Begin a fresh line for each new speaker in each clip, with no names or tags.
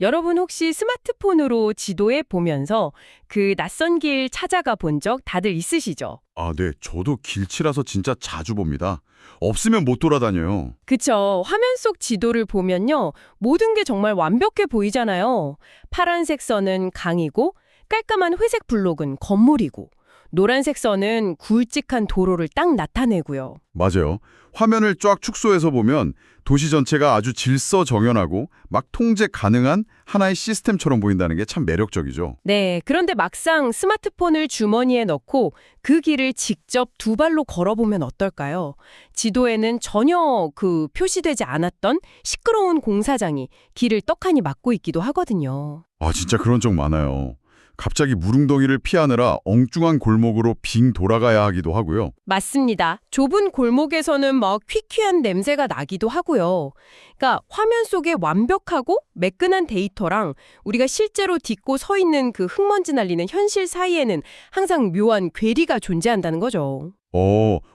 여러분 혹시 스마트폰으로 지도에 보면서 그 낯선 길 찾아가 본 적 다들 있으시죠?
아, 네. 저도 길치라서 진짜 자주 봅니다. 없으면 못 돌아다녀요.
그쵸. 화면 속 지도를 보면요. 모든 게 정말 완벽해 보이잖아요. 파란색 선은 강이고 깔끔한 회색 블록은 건물이고 노란색 선은 굵직한 도로를 딱 나타내고요.
맞아요. 화면을 쫙 축소해서 보면 도시 전체가 아주 질서정연하고 막 통제 가능한 하나의 시스템처럼 보인다는 게 참 매력적이죠.
네, 그런데 막상 스마트폰을 주머니에 넣고 그 길을 직접 두 발로 걸어보면 어떨까요? 지도에는 전혀 표시되지 않았던 시끄러운 공사장이 길을 떡하니 막고 있기도 하거든요.
아, 진짜 그런 적 많아요. 갑자기 무릉덩이를 피하느라 엉뚱한 골목으로 빙 돌아가야 하기도 하고요.
맞습니다. 좁은 골목에서는 막 퀴퀴한 냄새가 나기도 하고요. 그러니까 화면 속에 완벽하고 매끈한 데이터랑 우리가 실제로 딛고 서 있는 그 흙먼지 날리는 현실 사이에는 항상 묘한 괴리가 존재한다는 거죠.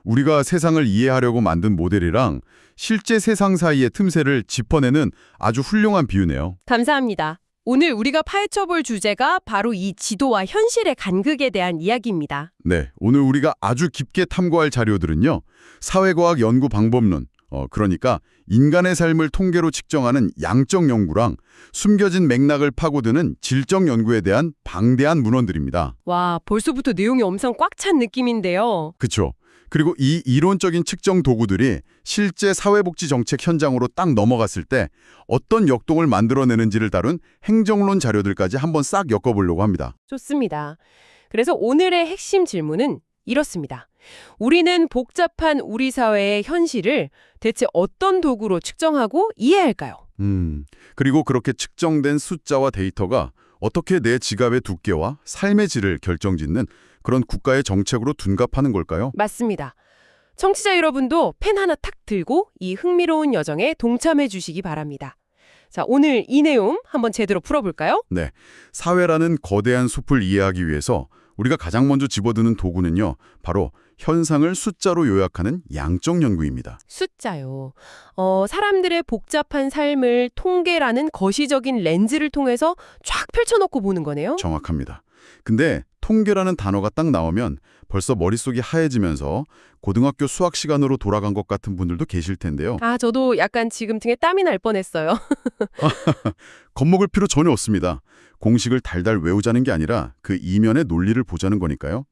우리가 세상을 이해하려고 만든 모델이랑 실제 세상 사이의 틈새를 짚어내는 아주 훌륭한 비유네요.
감사합니다. 오늘 우리가 파헤쳐볼 주제가 바로 이 지도와 현실의 간극에 대한 이야기입니다.
네, 오늘 우리가 아주 깊게 탐구할 자료들은요. 사회과학 연구 방법론, 그러니까 인간의 삶을 통계로 측정하는 양적 연구랑 숨겨진 맥락을 파고드는 질적 연구에 대한 방대한 문헌들입니다.
와, 벌써부터 내용이 엄청 꽉 찬 느낌인데요.
그렇죠. 그리고 이 이론적인 측정 도구들이 실제 사회복지 정책 현장으로 딱 넘어갔을 때 어떤 역동을 만들어내는지를 다룬 행정론 자료들까지 한번 싹 엮어보려고 합니다.
좋습니다. 그래서 오늘의 핵심 질문은 이렇습니다. 우리는 복잡한 우리 사회의 현실을 대체 어떤 도구로 측정하고 이해할까요?
그리고 그렇게 측정된 숫자와 데이터가 어떻게 내 지갑의 두께와 삶의 질을 결정짓는 그런 국가의 정책으로 둔갑하는 걸까요?
맞습니다. 청취자 여러분도 펜 하나 탁 들고 이 흥미로운 여정에 동참해 주시기 바랍니다. 자, 오늘 이 내용 한번 제대로 풀어볼까요?
네, 사회라는 거대한 숲을 이해하기 위해서 우리가 가장 먼저 집어드는 도구는요. 바로 현상을 숫자로 요약하는 양적 연구입니다.
숫자요. 사람들의 복잡한 삶을 통계라는 거시적인 렌즈를 통해서 쫙 펼쳐놓고 보는 거네요.
정확합니다. 근데 통계라는 단어가 딱 나오면 벌써 머릿속이 하얘지면서 고등학교 수학 시간으로 돌아간 것 같은 분들도 계실 텐데요.
아, 저도 약간 지금 등에 땀이 날 뻔했어요.
겁먹을 필요 전혀 없습니다. 공식을 달달 외우자는 게 아니라 그 이면의 논리를 보자는 거니까요.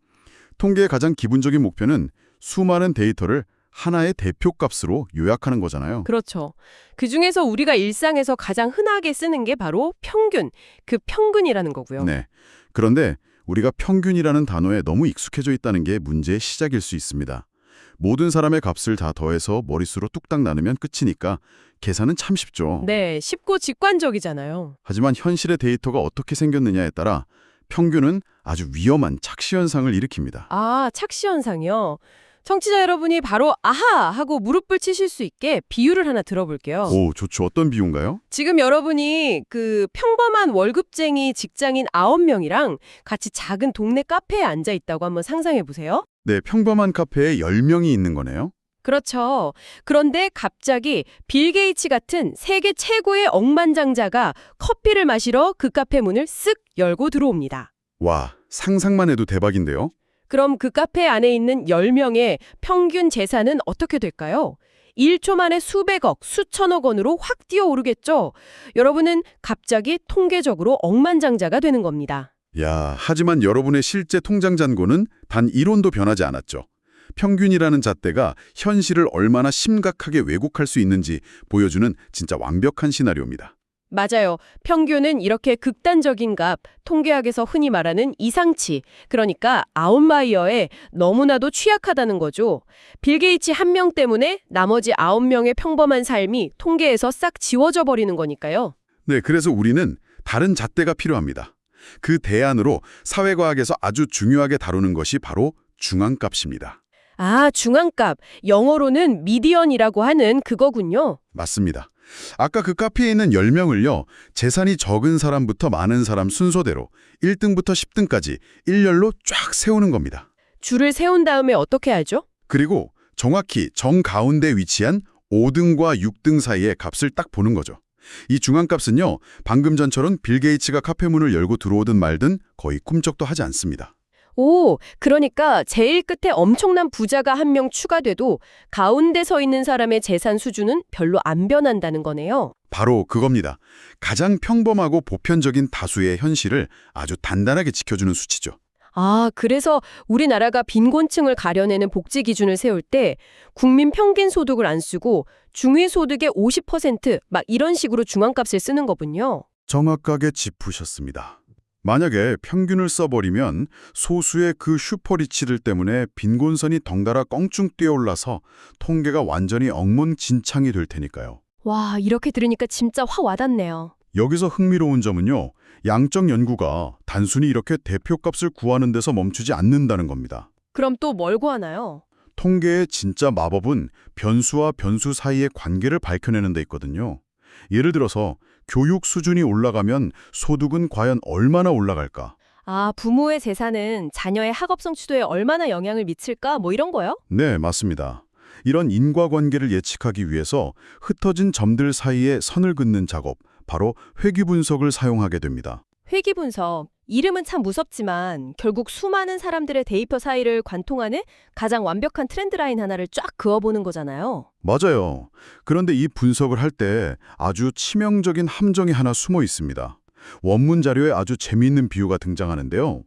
통계의 가장 기본적인 목표는 수많은 데이터를 하나의 대표값으로 요약하는 거잖아요.
그렇죠. 그중에서 우리가 일상에서 가장 흔하게 쓰는 게 바로 평균, 그 평균이라는 거고요.
네. 그런데 우리가 평균이라는 단어에 너무 익숙해져 있다는 게 문제의 시작일 수 있습니다. 모든 사람의 값을 다 더해서 머릿수로 뚝딱 나누면 끝이니까 계산은 참 쉽죠.
네, 쉽고 직관적이잖아요.
하지만 현실의 데이터가 어떻게 생겼느냐에 따라 평균은 아주 위험한 착시 현상을 일으킵니다.
아, 착시 현상이요. 청취자 여러분이 바로 아하 하고 무릎을 치실 수 있게 비유를 하나 들어볼게요.
오, 좋죠. 어떤 비유인가요?
지금 여러분이 그 평범한 월급쟁이 직장인 9명이랑 같이 작은 동네 카페에 앉아 있다고 한번 상상해 보세요.
네, 평범한 카페에 10명이 있는 거네요.
그렇죠. 그런데 갑자기 빌 게이츠 같은 세계 최고의 억만장자가 커피를 마시러 그 카페 문을 쓱 열고 들어옵니다.
와, 상상만 해도 대박인데요.
그럼 그 카페 안에 있는 10명의 평균 재산은 어떻게 될까요? 1초 만에 수백억, 수천억 원으로 확 뛰어오르겠죠? 여러분은 갑자기 통계적으로 억만장자가 되는 겁니다.
야, 하지만 여러분의 실제 통장 잔고는 단 1원도 변하지 않았죠. 평균이라는 잣대가 현실을 얼마나 심각하게 왜곡할 수 있는지 보여주는 진짜 완벽한 시나리오입니다.
맞아요. 평균은 이렇게 극단적인 값, 통계학에서 흔히 말하는 이상치, 그러니까 아웃라이어에 너무나도 취약하다는 거죠. 빌 게이츠 한 명 때문에 나머지 9명의 평범한 삶이 통계에서 싹 지워져 버리는 거니까요.
네, 그래서 우리는 다른 잣대가 필요합니다. 그 대안으로 사회과학에서 아주 중요하게 다루는 것이 바로 중앙값입니다.
아, 중앙값. 영어로는 미디언이라고 하는 그거군요.
맞습니다. 아까 그 카페에 있는 10명을요. 재산이 적은 사람부터 많은 사람 순서대로 1등부터 10등까지 일렬로 쫙 세우는 겁니다.
줄을 세운 다음에 어떻게 하죠?
그리고 정확히 정가운데 위치한 5등과 6등 사이의 값을 딱 보는 거죠. 이 중앙값은요, 방금 전처럼 빌 게이츠가 카페 문을 열고 들어오든 말든 거의 꿈쩍도 하지 않습니다.
오, 그러니까 제일 끝에 엄청난 부자가 한 명 추가돼도 가운데 서 있는 사람의 재산 수준은 별로 안 변한다는 거네요.
바로 그겁니다. 가장 평범하고 보편적인 다수의 현실을 아주 단단하게 지켜주는 수치죠.
아, 그래서 우리나라가 빈곤층을 가려내는 복지 기준을 세울 때 국민 평균 소득을 안 쓰고 중위 소득의 50%막 이런 식으로 중앙값을 쓰는 거군요.
정확하게 짚으셨습니다. 만약에 평균을 써버리면 소수의 그 슈퍼리치들 때문에 빈곤선이 덩달아 껑충 뛰어올라서 통계가 완전히 엉망진창이 될 테니까요.
와, 이렇게 들으니까 진짜 확 와닿네요.
여기서 흥미로운 점은요, 양적 연구가 단순히 이렇게 대표값을 구하는 데서 멈추지 않는다는 겁니다.
그럼 또 뭘 구하나요?
통계의 진짜 마법은 변수와 변수 사이의 관계를 밝혀내는 데 있거든요. 예를 들어서 교육 수준이 올라가면 소득은 과연 얼마나 올라갈까?
아, 부모의 재산은 자녀의 학업 성취도에 얼마나 영향을 미칠까? 뭐 이런 거요?
네, 맞습니다. 이런 인과관계를 예측하기 위해서 흩어진 점들 사이에 선을 긋는 작업, 바로 회귀 분석을 사용하게 됩니다.
회귀 분석. 이름은 참 무섭지만 결국 수많은 사람들의 데이터 사이를 관통하는 가장 완벽한 트렌드 라인 하나를 쫙 그어보는 거잖아요.
맞아요. 그런데 이 분석을 할 때 아주 치명적인 함정이 하나 숨어 있습니다. 원문 자료에 아주 재미있는 비유가 등장하는데요.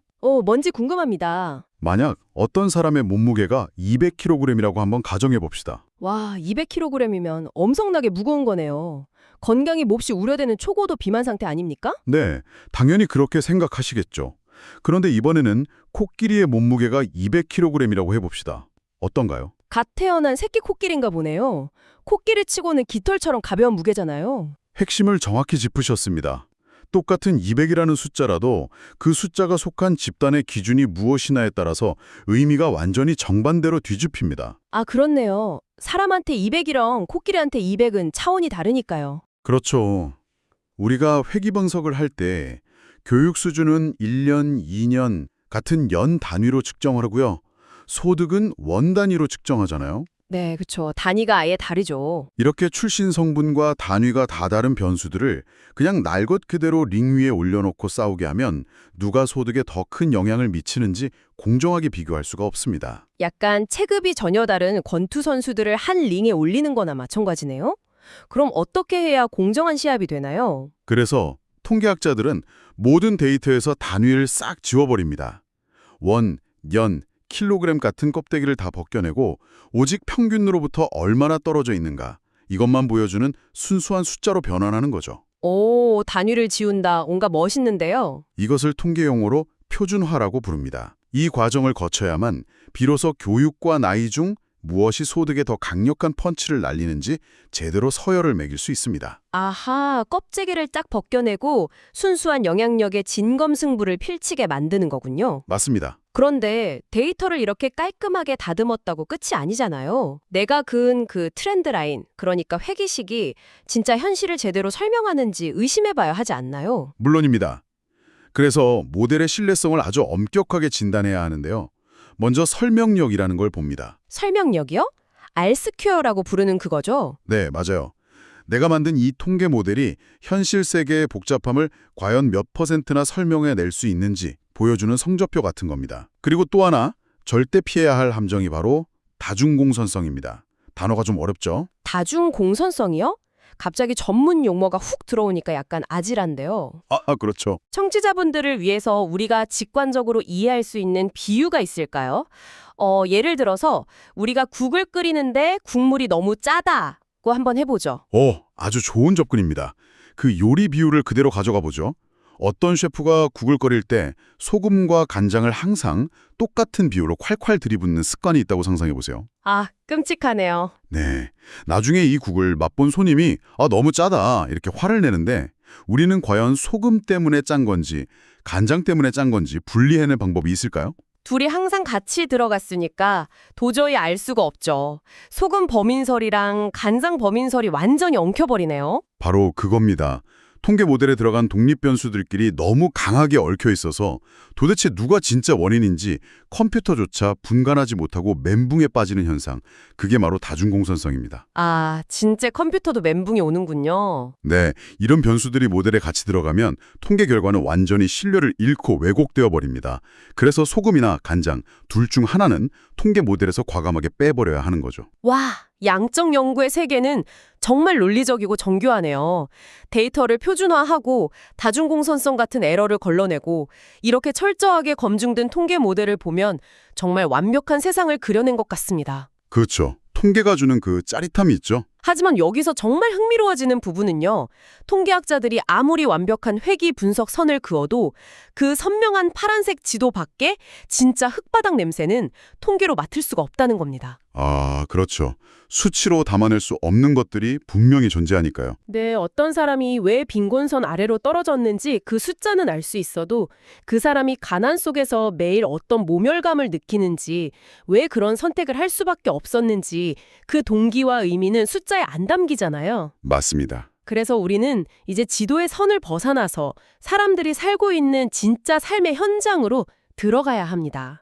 뭔지 궁금합니다.
만약 어떤 사람의 몸무게가 200kg이라고 한번 가정해 봅시다.
와, 200kg이면 엄청나게 무거운 거네요. 건강이 몹시 우려되는 초고도 비만 상태 아닙니까?
네, 당연히 그렇게 생각하시겠죠. 그런데 이번에는 코끼리의 몸무게가 200kg이라고 해봅시다. 어떤가요?
갓 태어난 새끼 코끼리인가 보네요. 코끼리 치고는 깃털처럼 가벼운 무게잖아요.
핵심을 정확히 짚으셨습니다. 똑같은 200이라는 숫자라도 그 숫자가 속한 집단의 기준이 무엇이냐에 따라서 의미가 완전히 정반대로 뒤집힙니다.
아, 그렇네요. 사람한테 200이랑 코끼리한테 200은 차원이 다르니까요.
그렇죠. 우리가 회귀분석을 할 때 교육 수준은 1년, 2년 같은 연 단위로 측정을 하고요. 소득은 원 단위로 측정하잖아요.
네, 그렇죠. 단위가 아예 다르죠.
이렇게 출신 성분과 단위가 다 다른 변수들을 그냥 날 것 그대로 링 위에 올려놓고 싸우게 하면 누가 소득에 더 큰 영향을 미치는지 공정하게 비교할 수가 없습니다.
약간 체급이 전혀 다른 권투 선수들을 한 링에 올리는 거나 마찬가지네요. 그럼 어떻게 해야 공정한 시합이 되나요?
그래서 통계학자들은 모든 데이터에서 단위를 싹 지워버립니다. 원, 연, 킬로그램 같은 껍데기를 다 벗겨내고 오직 평균으로부터 얼마나 떨어져 있는가, 이것만 보여주는 순수한 숫자로 변환하는 거죠.
오, 단위를 지운다. 뭔가 멋있는데요.
이것을 통계 용어로 표준화라고 부릅니다. 이 과정을 거쳐야만 비로소 교육과 나이 중 무엇이 소득에 더 강력한 펀치를 날리는지 제대로 서열을 매길 수 있습니다.
아하, 껍데기를 딱 벗겨내고 순수한 영향력의 진검승부를 펼치게 만드는 거군요.
맞습니다.
그런데 데이터를 이렇게 깔끔하게 다듬었다고 끝이 아니잖아요. 내가 그은 그 트렌드 라인, 그러니까 회귀식이 진짜 현실을 제대로 설명하는지 의심해봐야 하지 않나요?
물론입니다. 그래서 모델의 신뢰성을 아주 엄격하게 진단해야 하는데요. 먼저 설명력이라는 걸 봅니다.
설명력이요? R스퀘어라고 부르는 그거죠?
네, 맞아요. 내가 만든 이 통계 모델이 현실 세계의 복잡함을 과연 몇 %나 설명해낼 수 있는지 보여주는 성적표 같은 겁니다. 그리고 또 하나, 절대 피해야 할 함정이 바로 다중공선성입니다. 단어가 좀 어렵죠?
다중공선성이요? 갑자기 전문 용어가 훅 들어오니까 약간 아찔한데요.
그렇죠.
청취자분들을 위해서 우리가 직관적으로 이해할 수 있는 비유가 있을까요? 예를 들어서 우리가 국을 끓이는데 국물이 너무 짜다고 한번 해보죠.
아주 좋은 접근입니다. 그 요리 비유를 그대로 가져가 보죠. 어떤 셰프가 국을 끓일 때 소금과 간장을 항상 똑같은 비율로 콸콸 들이붓는 습관이 있다고 상상해 보세요.
아, 끔찍하네요.
네, 나중에 이 국을 맛본 손님이 너무 짜다 이렇게 화를 내는데 우리는 과연 소금 때문에 짠 건지 간장 때문에 짠 건지 분리해낼 방법이 있을까요?
둘이 항상 같이 들어갔으니까 도저히 알 수가 없죠. 소금 범인설이랑 간장 범인설이 완전히 엉켜버리네요.
바로 그겁니다. 통계 모델에 들어간 독립 변수들끼리 너무 강하게 얽혀 있어서 도대체 누가 진짜 원인인지 컴퓨터조차 분간하지 못하고 멘붕에 빠지는 현상. 그게 바로 다중공선성입니다.
아, 진짜 컴퓨터도 멘붕이 오는군요.
네, 이런 변수들이 모델에 같이 들어가면 통계 결과는 완전히 신뢰를 잃고 왜곡되어 버립니다. 그래서 소금이나 간장 둘 중 하나는 통계 모델에서 과감하게 빼버려야 하는 거죠.
와, 양적 연구의 세계는 정말 논리적이고 정교하네요. 데이터를 표준화하고 다중공선성 같은 에러를 걸러내고 이렇게 철저하게 검증된 통계 모델을 보면 정말 완벽한 세상을 그려낸 것 같습니다.
그렇죠. 통계가 주는 그 짜릿함이 있죠.
하지만 여기서 정말 흥미로워지는 부분은요. 통계학자들이 아무리 완벽한 회귀 분석 선을 그어도 그 선명한 파란색 지도 밖에 진짜 흙바닥 냄새는 통계로 맡을 수가 없다는 겁니다.
아, 그렇죠. 수치로 담아낼 수 없는 것들이 분명히 존재하니까요.
네, 어떤 사람이 왜 빈곤선 아래로 떨어졌는지 그 숫자는 알 수 있어도 그 사람이 가난 속에서 매일 어떤 모멸감을 느끼는지, 왜 그런 선택을 할 수밖에 없었는지 그 동기와 의미는 숫자에 안 담기잖아요.
맞습니다.
그래서 우리는 이제 지도의 선을 벗어나서 사람들이 살고 있는 진짜 삶의 현장으로 들어가야 합니다.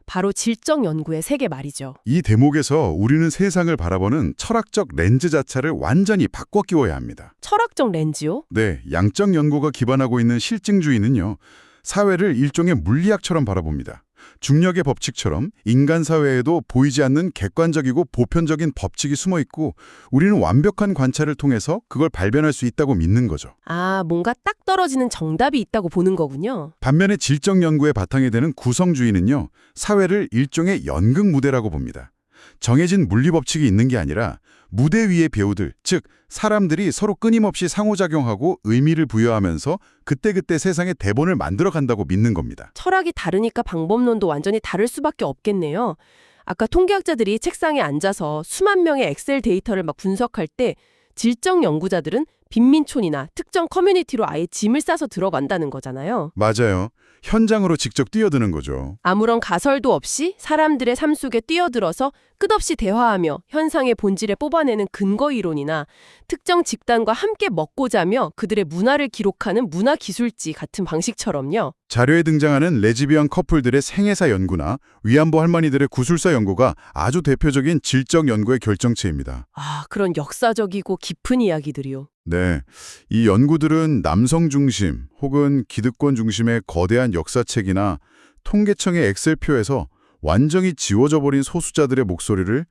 바로 질적 연구의 세계 말이죠.
이 대목에서 우리는 세상을 바라보는 철학적 렌즈 자체를 완전히 바꿔 끼워야 합니다.
철학적 렌즈요?
네, 양적 연구가 기반하고 있는 실증주의는요, 사회를 일종의 물리학처럼 바라봅니다. 중력의 법칙처럼 인간 사회에도 보이지 않는 객관적이고 보편적인 법칙이 숨어 있고 우리는 완벽한 관찰을 통해서 그걸 발견할 수 있다고 믿는 거죠.
아, 뭔가 딱 떨어지는 정답이 있다고 보는 거군요.
반면에 질적 연구의 바탕이 되는 구성주의는요, 사회를 일종의 연극 무대라고 봅니다. 정해진 물리 법칙이 있는 게 아니라 무대 위의 배우들, 즉 사람들이 서로 끊임없이 상호작용하고 의미를 부여하면서 그때그때 세상의 대본을 만들어간다고 믿는 겁니다.
철학이 다르니까 방법론도 완전히 다를 수밖에 없겠네요. 아까 통계학자들이 책상에 앉아서 수만 명의 엑셀 데이터를 막 분석할 때 질적 연구자들은 빈민촌이나 특정 커뮤니티로 아예 짐을 싸서 들어간다는 거잖아요.
맞아요. 현장으로 직접 뛰어드는 거죠.
아무런 가설도 없이 사람들의 삶 속에 뛰어들어서 끝없이 대화하며 현상의 본질에 뽑아내는 근거 이론이나 특정 집단과 함께 먹고 자며 그들의 문화를 기록하는 문화기술지 같은 방식처럼요.
자료에 등장하는 레즈비언 커플들의 생애사 연구나 위안부 할머니들의 구술사 연구가 아주 대표적인 질적 연구의 결정체입니다.
아, 그런 역사적이고 깊은 이야기들이요.
네, 이 연구들은 남성 중심 혹은 기득권 중심의 거대한 역사책이나 통계청의 엑셀표에서 완전히 지워져 버린 소수자들의 목소리를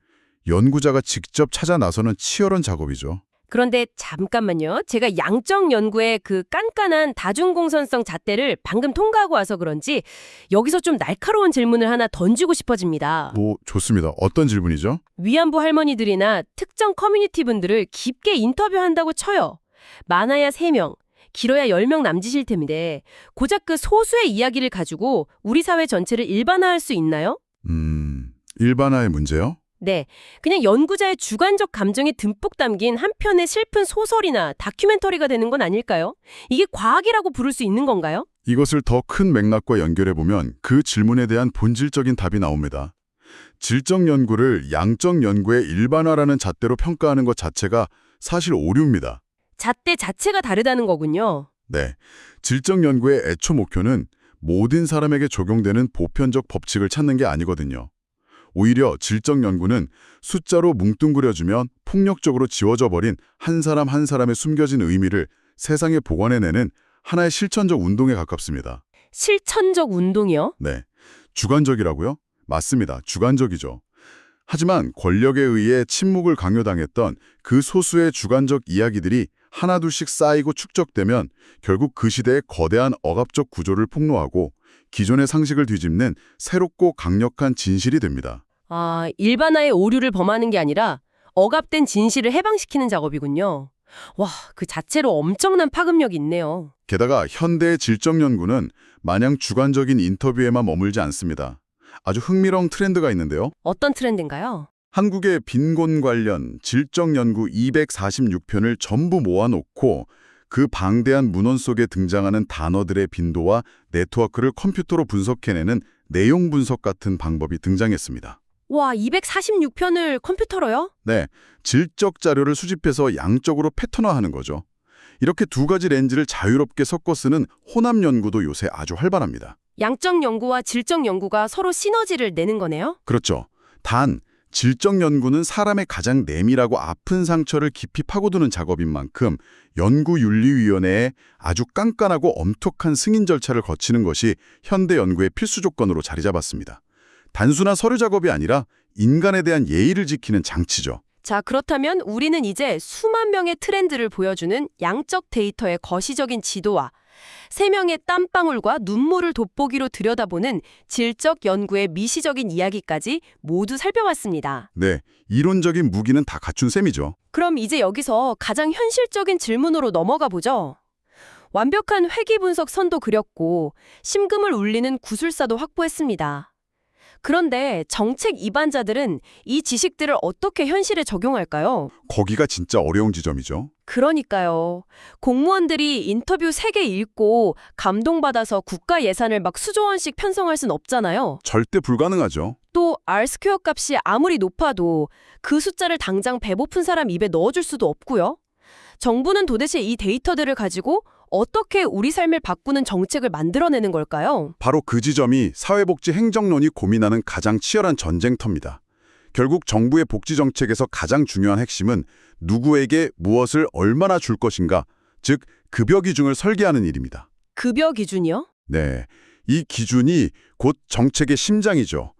연구자가 직접 찾아 나서는 치열한 작업이죠.
그런데 잠깐만요. 제가 양적 연구의 그 깐깐한 다중공선성 잣대를 방금 통과하고 와서 그런지 여기서 좀 날카로운 질문을 하나 던지고 싶어집니다.
좋습니다. 어떤 질문이죠?
위안부 할머니들이나 특정 커뮤니티 분들을 깊게 인터뷰한다고 쳐요. 많아야 3명, 길어야 10명 남짓일 텐데 고작 그 소수의 이야기를 가지고 우리 사회 전체를 일반화할 수 있나요?
일반화의 문제요?
네, 그냥 연구자의 주관적 감정이 듬뿍 담긴 한 편의 슬픈 소설이나 다큐멘터리가 되는 건 아닐까요? 이게 과학이라고 부를 수 있는 건가요?
이것을 더 큰 맥락과 연결해보면 그 질문에 대한 본질적인 답이 나옵니다. 질적 연구를 양적 연구의 일반화라는 잣대로 평가하는 것 자체가 사실 오류입니다.
잣대 자체가 다르다는 거군요.
네, 질적 연구의 애초 목표는 모든 사람에게 적용되는 보편적 법칙을 찾는 게 아니거든요. 오히려 질적 연구는 숫자로 뭉뚱그려주면 폭력적으로 지워져 버린 한 사람 한 사람의 숨겨진 의미를 세상에 복원해내는 하나의 실천적 운동에 가깝습니다.
실천적 운동이요?
네, 주관적이라고요? 맞습니다. 주관적이죠. 하지만 권력에 의해 침묵을 강요당했던 그 소수의 주관적 이야기들이 하나둘씩 쌓이고 축적되면 결국 그 시대의 거대한 억압적 구조를 폭로하고 기존의 상식을 뒤집는 새롭고 강력한 진실이 됩니다.
아, 일반화의 오류를 범하는 게 아니라 억압된 진실을 해방시키는 작업이군요. 와, 그 자체로 엄청난 파급력이 있네요.
게다가 현대의 질적 연구는 마냥 주관적인 인터뷰에만 머물지 않습니다. 아주 흥미로운 트렌드가 있는데요.
어떤 트렌드인가요?
한국의 빈곤 관련 질적 연구 246편을 전부 모아놓고 그 방대한 문헌 속에 등장하는 단어들의 빈도와 네트워크를 컴퓨터로 분석해내는 내용 분석 같은 방법이 등장했습니다.
와, 246편을 컴퓨터로요?
네, 질적 자료를 수집해서 양적으로 패턴화하는 거죠. 이렇게 두 가지 렌즈를 자유롭게 섞어 쓰는 혼합 연구도 요새 아주 활발합니다.
양적 연구와 질적 연구가 서로 시너지를 내는 거네요?
그렇죠. 단, 질적 연구는 사람의 가장 내밀하고 아픈 상처를 깊이 파고드는 작업인 만큼 연구윤리위원회에 아주 깐깐하고 엄격한 승인 절차를 거치는 것이 현대 연구의 필수 조건으로 자리 잡았습니다. 단순한 서류 작업이 아니라 인간에 대한 예의를 지키는 장치죠.
자, 그렇다면 우리는 이제 수만 명의 트렌드를 보여주는 양적 데이터의 거시적인 지도와 세 명의 땀방울과 눈물을 돋보기로 들여다보는 질적 연구의 미시적인 이야기까지 모두 살펴봤습니다.
네, 이론적인 무기는 다 갖춘 셈이죠.
그럼 이제 여기서 가장 현실적인 질문으로 넘어가 보죠. 완벽한 회귀 분석 선도 그렸고 심금을 울리는 구술사도 확보했습니다. 그런데 정책 입안자들은 이 지식들을 어떻게 현실에 적용할까요?
거기가 진짜 어려운 지점이죠.
그러니까요. 공무원들이 인터뷰 3개 읽고 감동받아서 국가 예산을 막 수조 원씩 편성할 순 없잖아요.
절대 불가능하죠.
또 R 스퀘어 값이 아무리 높아도 그 숫자를 당장 배고픈 사람 입에 넣어줄 수도 없고요. 정부는 도대체 이 데이터들을 가지고 어떻게 우리 삶을 바꾸는 정책을 만들어내는 걸까요?
바로 그 지점이 사회복지 행정론이 고민하는 가장 치열한 전쟁터입니다. 결국 정부의 복지 정책에서 가장 중요한 핵심은 누구에게 무엇을 얼마나 줄 것인가, 즉 급여 기준을 설계하는 일입니다.
급여 기준이요?
네, 이 기준이 곧 정책의 심장이죠.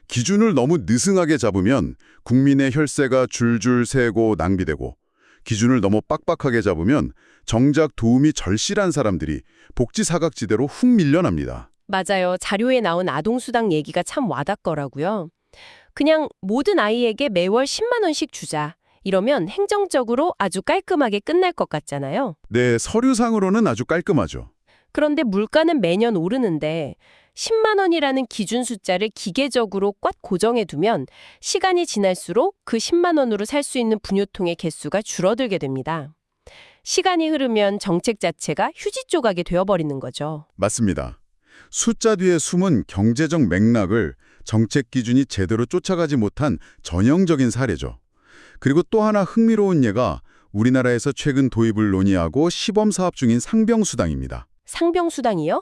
기준을 너무 느슨하게 잡으면 국민의 혈세가 줄줄 새고 낭비되고, 기준을 너무 빡빡하게 잡으면 정작 도움이 절실한 사람들이 복지 사각지대로 훅 밀려납니다.
맞아요. 자료에 나온 아동수당 얘기가 참 와닿더라고요. 그냥 모든 아이에게 매월 10만 원씩 주자. 이러면 행정적으로 아주 깔끔하게 끝날 것 같잖아요.
네, 서류상으로는 아주 깔끔하죠.
그런데 물가는 매년 오르는데 10만 원이라는 기준 숫자를 기계적으로 꽉 고정해 두면 시간이 지날수록 그 10만 원으로 살 수 있는 분유통의 개수가 줄어들게 됩니다. 시간이 흐르면 정책 자체가 휴지 조각이 되어버리는 거죠.
맞습니다. 숫자 뒤에 숨은 경제적 맥락을 정책 기준이 제대로 쫓아가지 못한 전형적인 사례죠. 그리고 또 하나 흥미로운 예가 우리나라에서 최근 도입을 논의하고 시범 사업 중인 상병수당입니다.
상병수당이요?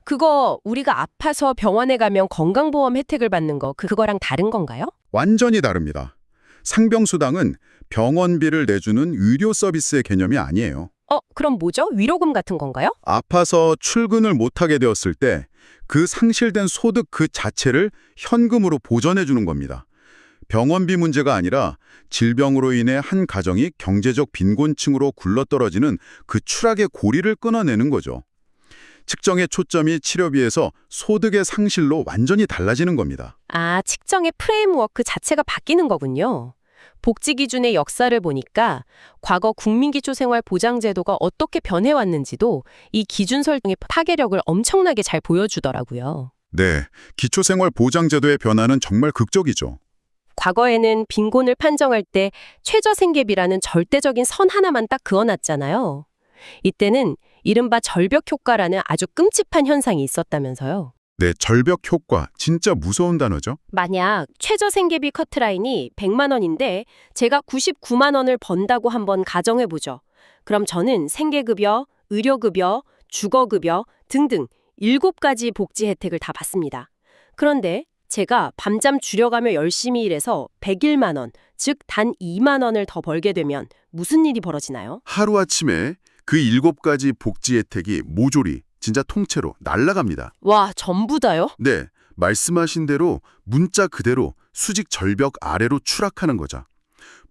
그거 우리가 아파서 병원에 가면 건강보험 혜택을 받는 거 그거랑 다른 건가요?
완전히 다릅니다. 상병수당은 병원비를 내주는 의료 서비스의 개념이 아니에요.
그럼 뭐죠? 위로금 같은 건가요?
아파서 출근을 못하게 되었을 때 그 상실된 소득 그 자체를 현금으로 보전해 주는 겁니다. 병원비 문제가 아니라 질병으로 인해 한 가정이 경제적 빈곤층으로 굴러떨어지는 그 추락의 고리를 끊어내는 거죠. 측정의 초점이 치료비에서 소득의 상실로 완전히 달라지는 겁니다.
아, 측정의 프레임워크 자체가 바뀌는 거군요. 복지 기준의 역사를 보니까 과거 국민기초생활보장제도가 어떻게 변해왔는지도 이 기준 설정의 파괴력을 엄청나게 잘 보여주더라고요.
네, 기초생활보장제도의 변화는 정말 극적이죠.
과거에는 빈곤을 판정할 때 최저생계비라는 절대적인 선 하나만 딱 그어놨잖아요. 이때는 이른바 절벽 효과라는 아주 끔찍한 현상이 있었다면서요.
네, 절벽 효과, 진짜 무서운 단어죠.
만약 최저생계비 커트라인이 100만 원인데 제가 99만 원을 번다고 한번 가정해보죠. 그럼 저는 생계급여, 의료급여, 주거급여 등등 7가지 복지 혜택을 다 받습니다. 그런데 제가 밤잠 줄여가며 열심히 일해서 101만 원, 즉 단 2만 원을 더 벌게 되면 무슨 일이 벌어지나요?
하루아침에 그 7가지 복지 혜택이 모조리 진짜 통째로 날아갑니다.
와, 전부 다요?
네, 말씀하신 대로 문자 그대로 수직 절벽 아래로 추락하는 거죠.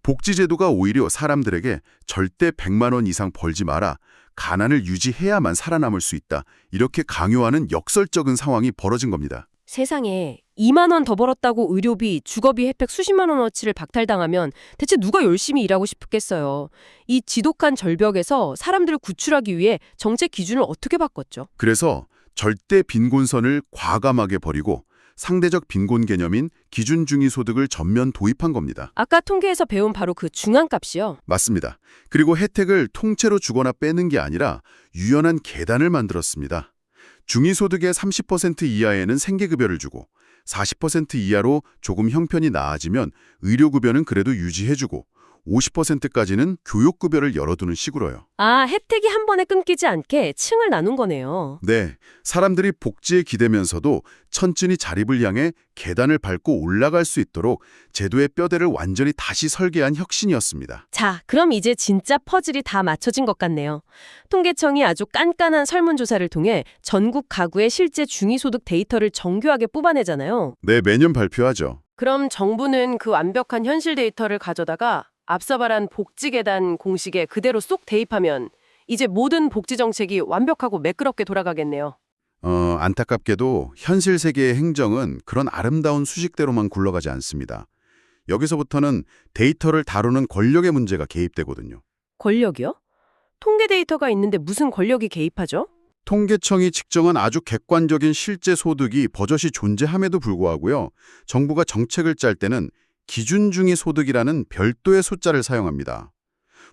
복지제도가 오히려 사람들에게 절대 100만 원 이상 벌지 마라, 가난을 유지해야만 살아남을 수 있다, 이렇게 강요하는 역설적인 상황이 벌어진 겁니다.
세상에 2만 원 더 벌었다고 의료비, 주거비 혜택 수십만 원어치를 박탈당하면 대체 누가 열심히 일하고 싶겠어요. 이 지독한 절벽에서 사람들을 구출하기 위해 정책 기준을 어떻게 바꿨죠?
그래서 절대 빈곤선을 과감하게 버리고 상대적 빈곤 개념인 기준 중위 소득을 전면 도입한 겁니다.
아까 통계에서 배운 바로 그 중앙값이요.
맞습니다. 그리고 혜택을 통째로 주거나 빼는 게 아니라 유연한 계단을 만들었습니다. 중위소득의 30% 이하에는 생계급여를 주고 40% 이하로 조금 형편이 나아지면 의료급여는 그래도 유지해주고 50%까지는 교육급여를 열어두는 식으로요.
아, 혜택이 한 번에 끊기지 않게 층을 나눈 거네요.
네, 사람들이 복지에 기대면서도 천천히 자립을 향해 계단을 밟고 올라갈 수 있도록 제도의 뼈대를 완전히 다시 설계한 혁신이었습니다.
자, 그럼 이제 진짜 퍼즐이 다 맞춰진 것 같네요. 통계청이 아주 깐깐한 설문조사를 통해 전국 가구의 실제 중위소득 데이터를 정교하게 뽑아내잖아요.
네, 매년 발표하죠.
그럼 정부는 그 완벽한 현실 데이터를 가져다가 앞서 말한 복지계단 공식에 그대로 쏙 대입하면 이제 모든 복지 정책이 완벽하고 매끄럽게 돌아가겠네요.
안타깝게도 현실 세계의 행정은 그런 아름다운 수식대로만 굴러가지 않습니다. 여기서부터는 데이터를 다루는 권력의 문제가 개입되거든요.
권력이요? 통계 데이터가 있는데 무슨 권력이 개입하죠?
통계청이 측정한 아주 객관적인 실제 소득이 버젓이 존재함에도 불구하고요. 정부가 정책을 짤 때는 기준 중위 소득이라는 별도의 숫자를 사용합니다.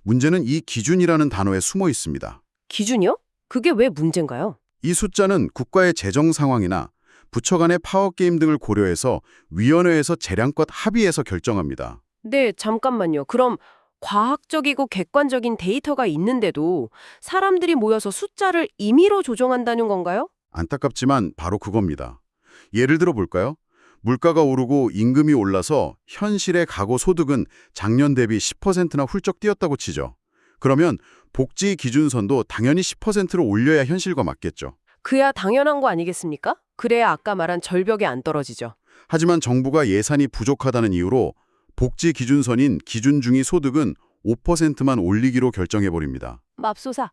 문제는 이 기준이라는 단어에 숨어 있습니다.
기준이요? 그게 왜 문제인가요?
이 숫자는 국가의 재정 상황이나 부처 간의 파워게임 등을 고려해서 위원회에서 재량껏 합의해서 결정합니다.
네, 잠깐만요. 그럼 과학적이고 객관적인 데이터가 있는데도 사람들이 모여서 숫자를 임의로 조정한다는 건가요?
안타깝지만 바로 그겁니다. 예를 들어 볼까요? 물가가 오르고 임금이 올라서 현실의 가구 소득은 작년 대비 10%나 훌쩍 뛰었다고 치죠. 그러면 복지 기준선도 당연히 10%로 올려야 현실과 맞겠죠.
그야 당연한 거 아니겠습니까? 그래야 아까 말한 절벽에 안 떨어지죠.
하지만 정부가 예산이 부족하다는 이유로 복지 기준선인 기준 중위 소득은 5%만 올리기로 결정해버립니다.
맙소사.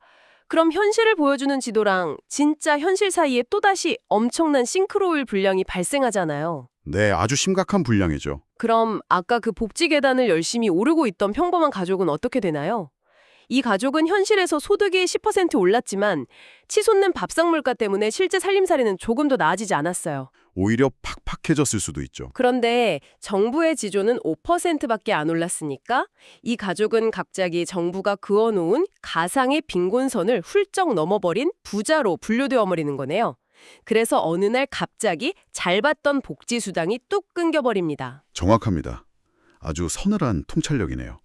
그럼 현실을 보여주는 지도랑 진짜 현실 사이에 또다시 엄청난 싱크로율 불량이 발생하잖아요.
네, 아주 심각한 불량이죠.
그럼 아까 그 복지 계단을 열심히 오르고 있던 평범한 가족은 어떻게 되나요? 이 가족은 현실에서 소득이 10% 올랐지만 치솟는 밥상 물가 때문에 실제 살림살이는 조금 더 나아지지 않았어요.
오히려 팍팍해졌을 수도 있죠.
그런데 정부의 지조는 5%밖에 안 올랐으니까 이 가족은 갑자기 정부가 그어놓은 가상의 빈곤선을 훌쩍 넘어버린 부자로 분류되어 버리는 거네요. 그래서 어느 날 갑자기 잘 받던 복지수당이 뚝 끊겨버립니다.
정확합니다. 아주 서늘한 통찰력이네요.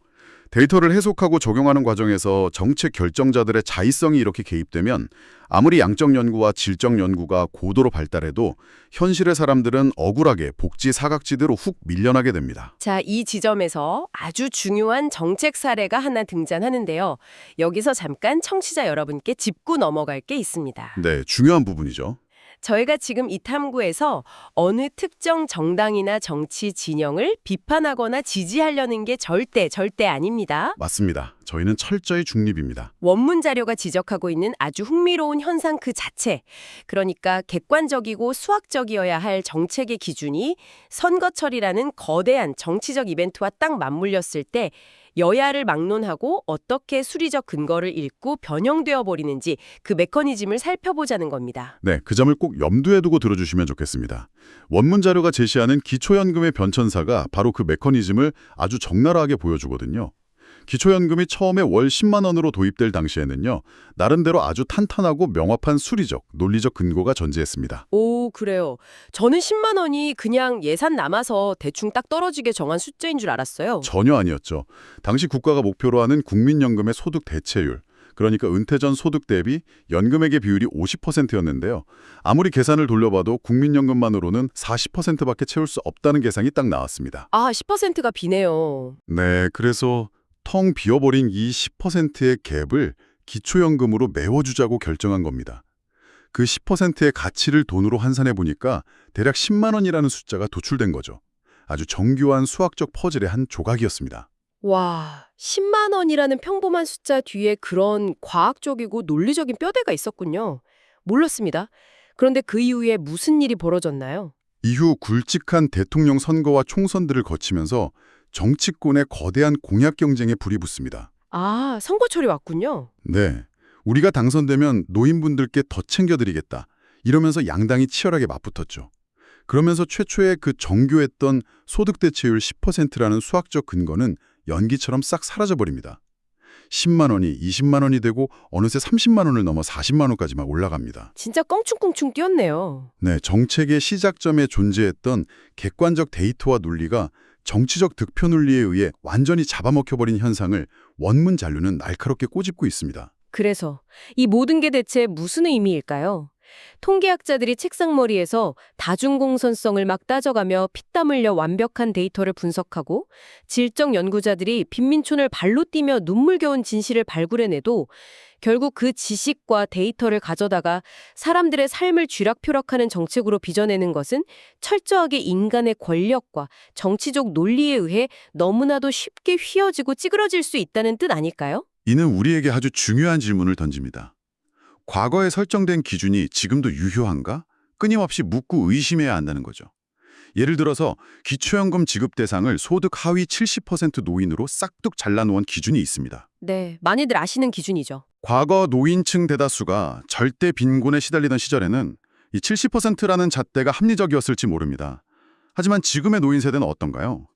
데이터를 해석하고 적용하는 과정에서 정책 결정자들의 자의성이 이렇게 개입되면 아무리 양적 연구와 질적 연구가 고도로 발달해도 현실의 사람들은 억울하게 복지 사각지대로 훅 밀려나게 됩니다.
자, 이 지점에서 아주 중요한 정책 사례가 하나 등장하는데요. 여기서 잠깐 청취자 여러분께 짚고 넘어갈 게 있습니다.
네, 중요한 부분이죠.
저희가 지금 이 탐구에서 어느 특정 정당이나 정치 진영을 비판하거나 지지하려는 게 절대 아닙니다.
맞습니다. 저희는 철저히 중립입니다.
원문 자료가 지적하고 있는 아주 흥미로운 현상 그 자체. 그러니까 객관적이고 수학적이어야 할 정책의 기준이 선거철이라는 거대한 정치적 이벤트와 딱 맞물렸을 때 여야를 막론하고 어떻게 수리적 근거를 잃고 변형되어 버리는지 그 메커니즘을 살펴보자는 겁니다.
네, 그 점을 꼭 염두에 두고 들어주시면 좋겠습니다. 원문 자료가 제시하는 기초연금의 변천사가 바로 그 메커니즘을 아주 적나라하게 보여주거든요. 기초연금이 처음에 월 10만 원으로 도입될 당시에는요. 나름대로 아주 탄탄하고 명확한 수리적, 논리적 근거가 존재했습니다.
오, 그래요. 저는 10만 원이 그냥 예산 남아서 대충 딱 떨어지게 정한 숫자인 줄 알았어요.
전혀 아니었죠. 당시 국가가 목표로 하는 국민연금의 소득 대체율, 그러니까 은퇴 전 소득 대비 연금액의 비율이 50%였는데요. 아무리 계산을 돌려봐도 국민연금만으로는 40%밖에 채울 수 없다는 계산이 딱 나왔습니다.
아, 10%가 비네요.
네, 그래서 텅 비어버린 이 10%의 갭을 기초연금으로 메워주자고 결정한 겁니다. 그 10%의 가치를 돈으로 환산해 보니까 대략 10만 원이라는 숫자가 도출된 거죠. 아주 정교한 수학적 퍼즐의 한 조각이었습니다.
와, 10만 원이라는 평범한 숫자 뒤에 그런 과학적이고 논리적인 뼈대가 있었군요. 몰랐습니다. 그런데 그 이후에 무슨 일이 벌어졌나요?
이후 굵직한 대통령 선거와 총선들을 거치면서 정치권의 거대한 공약 경쟁에 불이 붙습니다.
아, 선거철이 왔군요.
네, 우리가 당선되면 노인분들께 더 챙겨드리겠다. 이러면서 양당이 치열하게 맞붙었죠. 그러면서 최초의 그 정교했던 소득 대체율 10%라는 수학적 근거는 연기처럼 싹 사라져버립니다. 10만 원이 20만 원이 되고 어느새 30만 원을 넘어 40만 원까지 막 올라갑니다.
진짜 껑충껑충 뛰었네요.
네, 정책의 시작점에 존재했던 객관적 데이터와 논리가 정치적 득표 논리에 의해 완전히 잡아먹혀버린 현상을 원문 잔류는 날카롭게 꼬집고 있습니다.
그래서 이 모든 게 대체 무슨 의미일까요? 통계학자들이 책상머리에서 다중공선성을 막 따져가며 피땀 흘려 완벽한 데이터를 분석하고 질적 연구자들이 빈민촌을 발로 뛰며 눈물겨운 진실을 발굴해내도 결국 그 지식과 데이터를 가져다가 사람들의 삶을 쥐락펴락하는 정책으로 빚어내는 것은 철저하게 인간의 권력과 정치적 논리에 의해 너무나도 쉽게 휘어지고 찌그러질 수 있다는 뜻 아닐까요?
이는 우리에게 아주 중요한 질문을 던집니다. 과거에 설정된 기준이 지금도 유효한가? 끊임없이 묻고 의심해야 한다는 거죠. 예를 들어서 기초연금 지급 대상을 소득 하위 70% 노인으로 싹둑 잘라놓은 기준이 있습니다.
네, 많이들 아시는 기준이죠.
과거 노인층 대다수가 절대 빈곤에 시달리던 시절에는 이 70%라는 잣대가 합리적이었을지 모릅니다. 하지만 지금의 노인 세대는 어떤가요?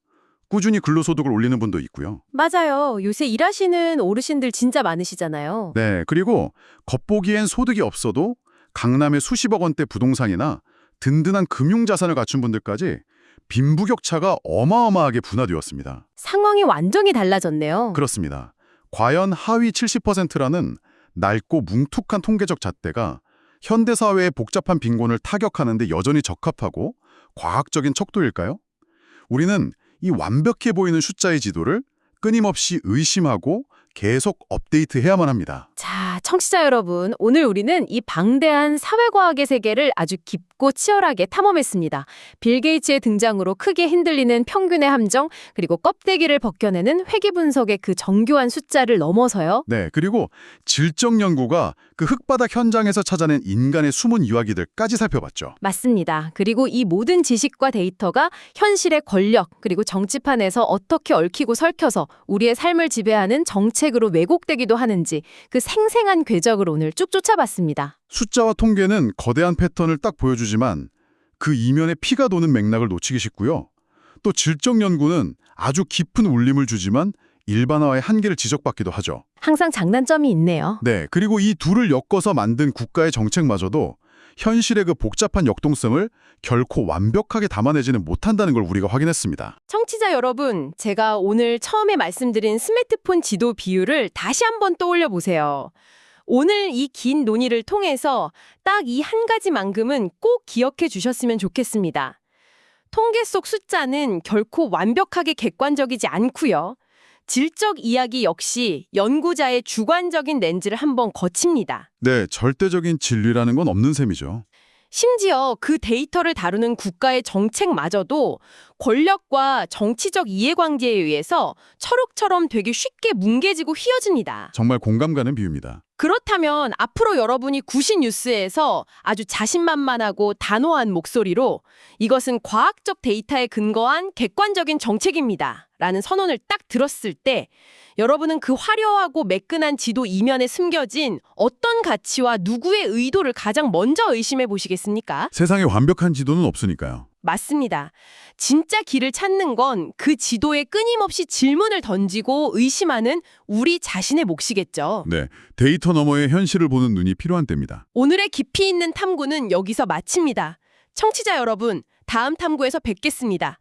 꾸준히 근로소득을 올리는 분도 있고요.
맞아요. 요새 일하시는 어르신들 진짜 많으시잖아요.
네, 그리고 겉보기엔 소득이 없어도 강남의 수십억 원대 부동산이나 든든한 금융자산을 갖춘 분들까지 빈부격차가 어마어마하게 분화되었습니다.
상황이 완전히 달라졌네요.
그렇습니다. 과연 하위 70%라는 낡고 뭉툭한 통계적 잣대가 현대사회의 복잡한 빈곤을 타격하는 데 여전히 적합하고 과학적인 척도일까요? 우리는 이 완벽해 보이는 숫자의 지도를 끊임없이 의심하고 계속 업데이트해야만 합니다.
자, 청취자 여러분, 오늘 우리는 이 방대한 사회과학의 세계를 아주 깊고 치열하게 탐험했습니다. 빌 게이츠의 등장으로 크게 흔들리는 평균의 함정, 그리고 껍데기를 벗겨내는 회귀 분석의 그 정교한 숫자를 넘어서요.
네, 그리고 질적 연구가 그 흙바닥 현장에서 찾아낸 인간의 숨은 이야기들까지 살펴봤죠.
맞습니다. 그리고 이 모든 지식과 데이터가 현실의 권력, 그리고 정치판에서 어떻게 얽히고 설켜서 우리의 삶을 지배하는 정책으로 왜곡되기도 하는지 그 생생한 궤적을 오늘 쭉 쫓아봤습니다.
숫자와 통계는 거대한 패턴을 딱 보여주지만 그 이면에 피가 도는 맥락을 놓치기 쉽고요. 또 질적 연구는 아주 깊은 울림을 주지만 일반화의 한계를 지적받기도 하죠.
항상 장단점이 있네요.
네, 그리고 이 둘을 엮어서 만든 국가의 정책마저도 현실의 그 복잡한 역동성을 결코 완벽하게 담아내지는 못한다는 걸 우리가 확인했습니다.
청취자 여러분, 제가 오늘 처음에 말씀드린 스마트폰 지도 비율을 다시 한번 떠올려 보세요. 오늘 이 긴 논의를 통해서 딱 이 한 가지만큼은 꼭 기억해 주셨으면 좋겠습니다. 통계 속 숫자는 결코 완벽하게 객관적이지 않고요. 질적 이야기 역시 연구자의 주관적인 렌즈를 한번 거칩니다.
네, 절대적인 진리라는 건 없는 셈이죠.
심지어 그 데이터를 다루는 국가의 정책마저도 권력과 정치적 이해관계에 의해서 철욱처럼 되게 쉽게 뭉개지고 휘어집니다.
정말 공감 가는 비유입니다.
그렇다면 앞으로 여러분이 구신 뉴스에서 아주 자신만만하고 단호한 목소리로 이것은 과학적 데이터에 근거한 객관적인 정책입니다. 라는 선언을 딱 들었을 때 여러분은 그 화려하고 매끈한 지도 이면에 숨겨진 어떤 가치와 누구의 의도를 가장 먼저 의심해 보시겠습니까?
세상에 완벽한 지도는 없으니까요.
맞습니다. 진짜 길을 찾는 건 그 지도에 끊임없이 질문을 던지고 의심하는 우리 자신의 몫이겠죠.
네, 데이터 너머의 현실을 보는 눈이 필요한 때입니다.
오늘의 깊이 있는 탐구는 여기서 마칩니다. 청취자 여러분, 다음 탐구에서 뵙겠습니다.